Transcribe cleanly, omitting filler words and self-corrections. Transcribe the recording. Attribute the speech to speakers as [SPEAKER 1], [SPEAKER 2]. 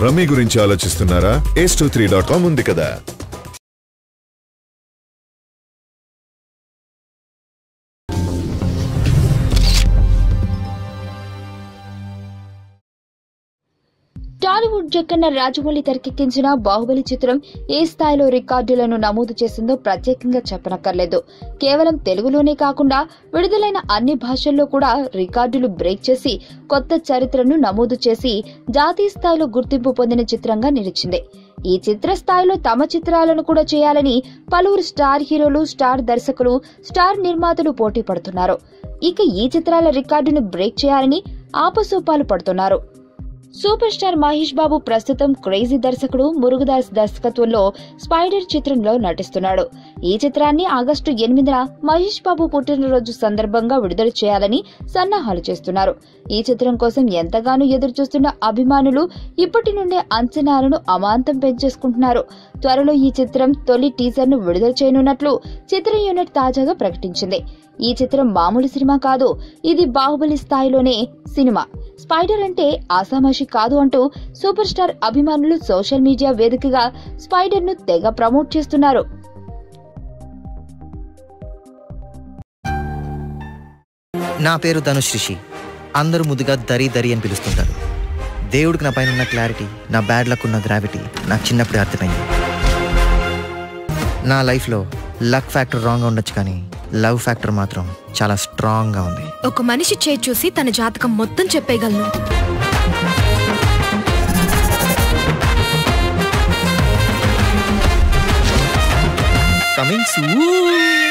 [SPEAKER 1] Rummy గురించి ఆలోచిస్తున్నారా? ace23.com ఉంది కదా.
[SPEAKER 2] టాలీవుడ్ జక్కన్న రాజమౌళి తెరకెక్కించిన బాహుబలి చిత్రం ఏ స్థాయిలో రికార్డులను నమోదు చేసిందో ప్రత్యేకంగా చెప్పనక్కర్లేదు. కేవలం తెలుగులోనే కాకుండా విడుదలైన అన్ని భాషల్లో కూడా రికార్డులు బ్రేక్ చేసి కొత్త చరిత్రను నమోదు చేసి జాతీయ స్థాయిలో గుర్తింపు పొందిన చిత్రంగా నిలిచింది. ఈ చిత్ర స్థాయిలో తమ చిత్రాలను కూడా చేయాలని పలువురు స్టార్ హీరోలు, స్టార్ దర్శకులు, స్టార్ నిర్మాతలు పోటీ పడుతున్నారు. ఇక ఈ చిత్రాల రికార్డును బ్రేక్ చేయాలని ఆపసోపాలు పడుతున్నారు. సూపర్ స్టార్ మహేష్ బాబు ప్రస్తుతం క్రేజీ దర్శకుడు మురుగదాస్ దర్శకత్వంలో స్పైడర్ చిత్రంలో నటిస్తున్నాడు. ఈ చిత్రాన్ని ఆగస్టు 8న మహేష్ బాబు పుట్టినరోజు సందర్భంగా విడుదల చేయాలని సన్నాహాలు చేస్తున్నారు. ఈ చిత్రం కోసం ఎంతగానో ఎదురుచూస్తున్న అభిమానులు ఇప్పటి నుండే అంచనాలను అమాంతం పెంచేసుకుంటున్నారు. త్వరలో ఈ చిత్రం తొలి టీజర్ ను విడుదల చేయనున్నట్లు చిత్ర యూనిట్ తాజాగా ప్రకటించింది. ఈ చిత్రం మామూలు సినిమా కాదు, ఇది బాహుబలి స్థాయిలోనే సినిమా. స్పైడర్ అంటే ఆసామాషి కాదు అంటూ సూపర్ స్టార్ అభిమానులు సోషల్ మీడియా వేదికగా స్పైడర్ ను తెగ ప్రమోట్ చేస్తున్నారు.
[SPEAKER 3] నా పేరు ధనుష్ రిషి. అందరూ ముద్దుగా దరి దరి అని పిలుస్తుంటారు. దేవుడికి నా పైన ఉన్న క్లారిటీ, నా బ్యాడ్ లక్ ఉన్న గ్రావిటీ నాకు చిన్నప్పుడే అర్థమైంది. నా లైఫ్లో లక్ ఫ్యాక్టర్ రాంగ్గా ఉండొచ్చు, కానీ లవ్ ఫ్యాక్టర్ మాత్రం చాలా స్ట్రాంగ్ గా ఉంది.
[SPEAKER 4] ఒక మనిషి చేయి చూసి తన జాతకం మొత్తం చెప్పేయగలను.
[SPEAKER 3] Coming soon.